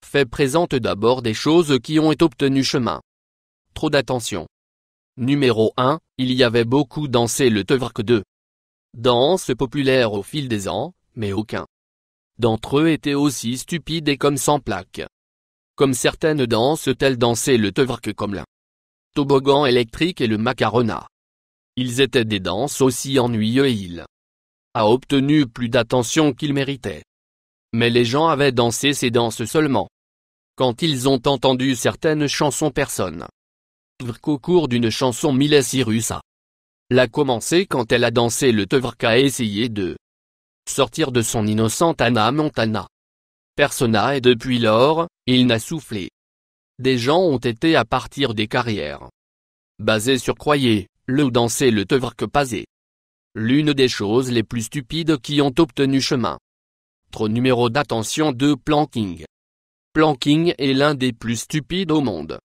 fait présente d'abord des choses qui ont obtenu chemin. Trop d'attention. Numéro 1, il y avait beaucoup dansé le twerk 2. Danse populaire au fil des ans, mais aucun d'entre eux était aussi stupide et comme sans plaque. Comme certaines danses telles danser le twerk comme le toboggan électrique et le macarona. Ils étaient des danses aussi ennuyeux et il a obtenu plus d'attention qu'il méritait. Mais les gens avaient dansé ces danses seulement quand ils ont entendu certaines chansons. Personne au cours d'une chanson Miley Cyrus l'a commencé quand elle a dansé le twerk a essayé de sortir de son innocente Hannah Montana persona et depuis lors, il n'a soufflé. Des gens ont été à partir des carrières basées sur croyez-le ou danser le twerk pasé. L'une des choses les plus stupides qui ont obtenu chemin. Trop numéro d'attention 2 Planking. Planking est l'un des plus stupides au monde.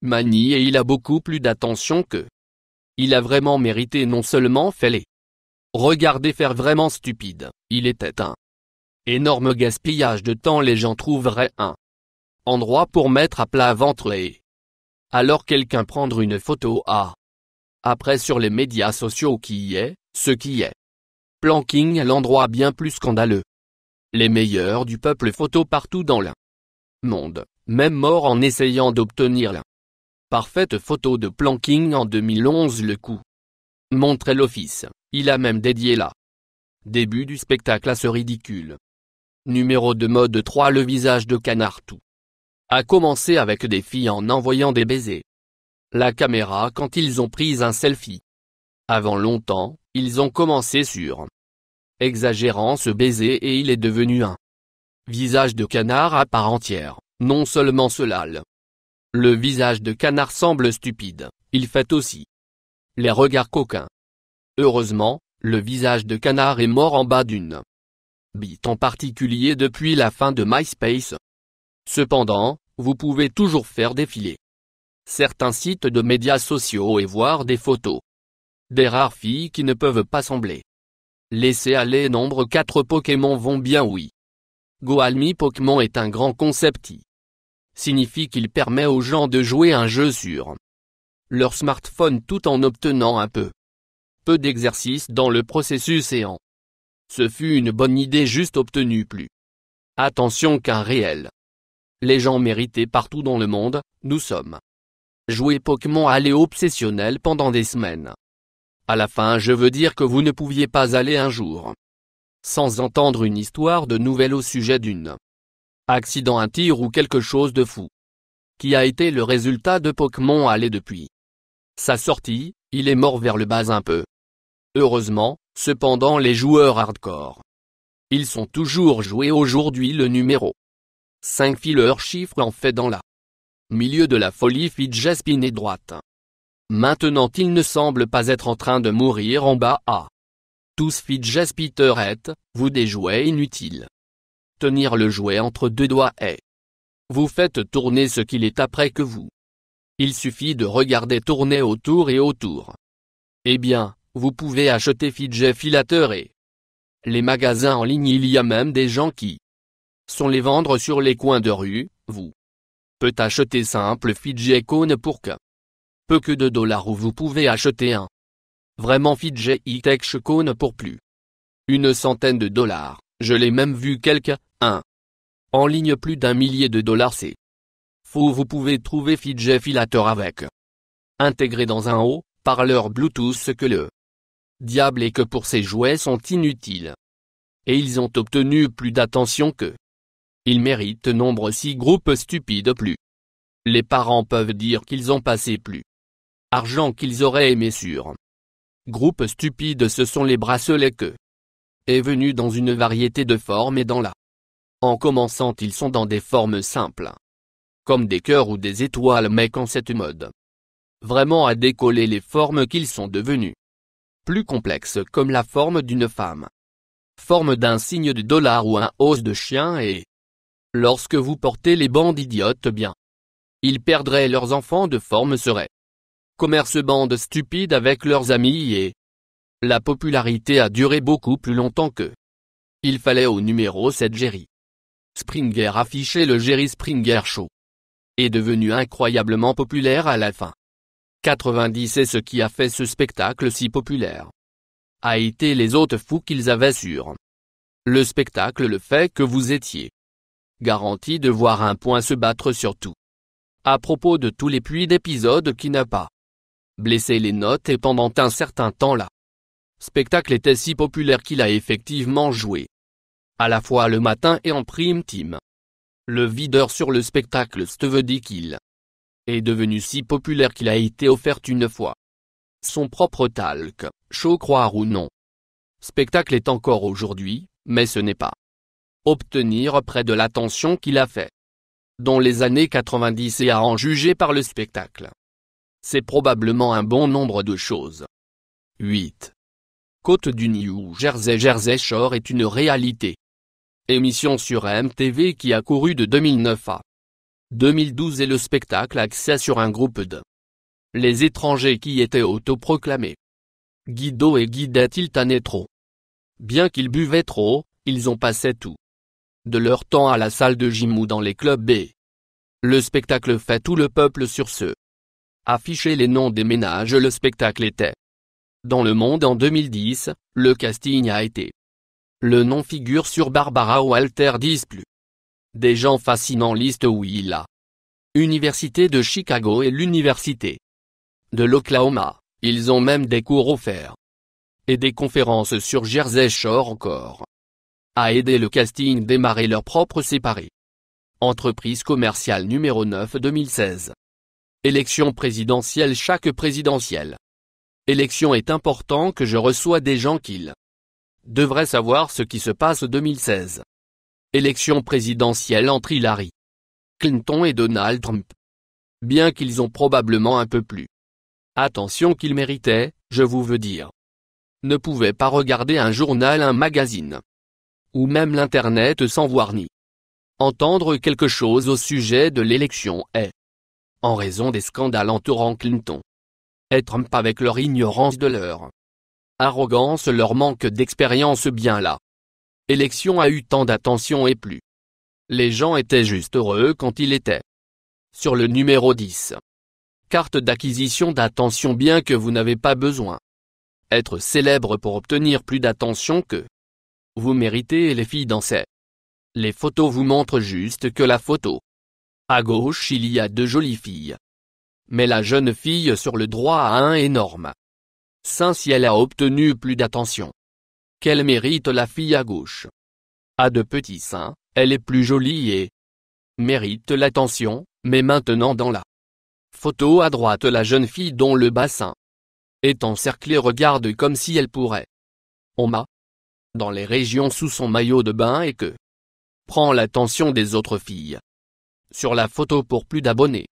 Manie et il a beaucoup plus d'attention que. Il a vraiment mérité non seulement fait-les regarder faire vraiment stupide, il était un énorme gaspillage de temps. Les gens trouveraient un endroit pour mettre à plat ventre et alors quelqu'un prendre une photo après sur les médias sociaux qui est, ce qui est. Planking l'endroit bien plus scandaleux. Les meilleurs du peuple photo partout dans le monde, même mort en essayant d'obtenir la parfaite photo de planking en 2011. Le coup montrait l'office, il a même dédié la début du spectacle à ce ridicule. Numéro 2 Mode 3 Le visage de canard tout a commencé avec des filles en envoyant des baisers. La caméra quand ils ont pris un selfie. Avant longtemps, ils ont commencé sur exagérant ce baiser et il est devenu un visage de canard à part entière. Non seulement cela, le visage de canard semble stupide, il fait aussi les regards coquins. Heureusement, le visage de canard est mort en bas d'une bite en particulier depuis la fin de MySpace. Cependant, vous pouvez toujours faire défiler certains sites de médias sociaux et voir des photos des rares filles qui ne peuvent pas sembler laisser aller. Nombre 4 Pokémon vont bien. Oui. GoAlmi Pokémon est un grand concept qui signifie qu'il permet aux gens de jouer un jeu sur leur smartphone tout en obtenant un peu d'exercice dans le processus et en. Ce fut une bonne idée juste obtenue plus attention qu'un réel. Les gens méritaient partout dans le monde, nous sommes joués Pokémon aller obsessionnel pendant des semaines. À la fin je veux dire que vous ne pouviez pas aller un jour sans entendre une histoire de nouvelle au sujet d'une accident, un tir ou quelque chose de fou qui a été le résultat de Pokémon aller depuis sa sortie. Il est mort vers le bas un peu. Heureusement, cependant les joueurs hardcore, ils sont toujours joués aujourd'hui. Le numéro 5 Filler chiffre en fait dans la milieu de la folie. Fidget Spinner droite. Maintenant il ne semble pas être en train de mourir en bas à tous. Fidget Spinner est, vous des jouets inutiles. Tenir le jouet entre deux doigts et vous faites tourner ce qu'il est après que vous. Il suffit de regarder tourner autour et autour. Eh bien, vous pouvez acheter Fidget Filateur et les magasins en ligne. Il y a même des gens qui sont les vendre sur les coins de rue. Vous peut acheter simple Fidget Cone pour peu que de dollars ou vous pouvez acheter un vraiment Fidget Tech Cone pour plus une centaine de dollars. Je l'ai même vu un en ligne plus d'1 millier de dollars. C'est faux. Vous pouvez trouver Fidget Filateur avec intégré dans un haut-parleur Bluetooth. Ce que le diable est que pour ces jouets sont inutiles. Et ils ont obtenu plus d'attention que ils méritent. Nombre 6 Groupe stupide plus. Les parents peuvent dire qu'ils ont passé plus argent qu'ils auraient aimé sur Groupe stupide. Ce sont les bracelets que est venu dans une variété de formes et dans la. En commençant ils sont dans des formes simples, comme des cœurs ou des étoiles, mais quand cette mode vraiment a décollé, les formes qu'ils sont devenus plus complexes, comme la forme d'une femme, forme d'un signe de dollar ou un os de chien. Et lorsque vous portez les bandes idiotes, bien ils perdraient leurs enfants de forme, seraient commerce bandes stupides avec leurs amis et la popularité a duré beaucoup plus longtemps que il fallait. Au numéro 7 Jerry Springer affichait le Jerry Springer Show. Est devenu incroyablement populaire à la fin 90 et ce qui a fait ce spectacle si populaire a été les autres fous qu'ils avaient sur le spectacle, le fait que vous étiez garanti de voir un point se battre sur tout. À propos de tous les pluies d'épisodes qui n'a pas blessé les notes et pendant un certain temps là. Spectacle était si populaire qu'il a effectivement joué à la fois le matin et en prime time. Le videur sur le spectacle Steve dit qu'il est devenu si populaire qu'il a été offert une fois son propre talk show, croire ou non. Spectacle est encore aujourd'hui, mais ce n'est pas obtenir près de l'attention qu'il a fait dans les années 90 et à en juger par le spectacle. C'est probablement un bon nombre de choses. 8. Côte du New Jersey. Jersey Shore est une réalité. Émission sur MTV qui a couru de 2009 à 2012 et le spectacle axé sur un groupe de les étrangers qui étaient autoproclamés Guido et Guidette. Ils tannaient trop. Bien qu'ils buvaient trop, ils ont passé tout de leur temps à la salle de gym ou dans les clubs B. Le spectacle fait tout le peuple sur ce. Afficher les noms des ménages. Le spectacle était dans le monde en 2010, le casting a été. Le nom figure sur Barbara Walters 10 plus. Des gens fascinants liste oui la Université de Chicago et l'Université de l'Oklahoma, ils ont même des cours offerts. Et des conférences sur Jersey Shore encore. A aidé le casting démarrer leur propre séparé. Entreprise commerciale numéro 9 2016. Élection présidentielle. Chaque présidentielle élection est important que je reçois des gens qu'ils devraient savoir ce qui se passe. 2016. Élection présidentielle entre Hillary Clinton et Donald Trump. Bien qu'ils ont probablement un peu plus attention qu'ils méritaient, je vous veux dire. Ne pouvez pas regarder un journal, un magazine, ou même l'internet sans voir ni entendre quelque chose au sujet de l'élection et, en raison des scandales entourant Clinton et Trump avec leur ignorance de leur arrogance, leur manque d'expérience, bien là. Élection a eu tant d'attention et plus. Les gens étaient juste heureux quand il était sur le numéro 10. Carte d'acquisition d'attention. Bien que vous n'avez pas besoin être célèbre pour obtenir plus d'attention que vous méritez et les filles dansaient. Les photos vous montrent juste que la photo à gauche il y a deux jolies filles. Mais la jeune fille sur le droit a un énorme sein. Si elle a obtenu plus d'attention qu'elle mérite, la fille à gauche a de petits seins, elle est plus jolie et mérite l'attention, mais maintenant dans la photo à droite la jeune fille dont le bassin est encerclé regarde comme si elle pourrait dans les régions sous son maillot de bain et que prend l'attention des autres filles sur la photo pour plus d'abonnés.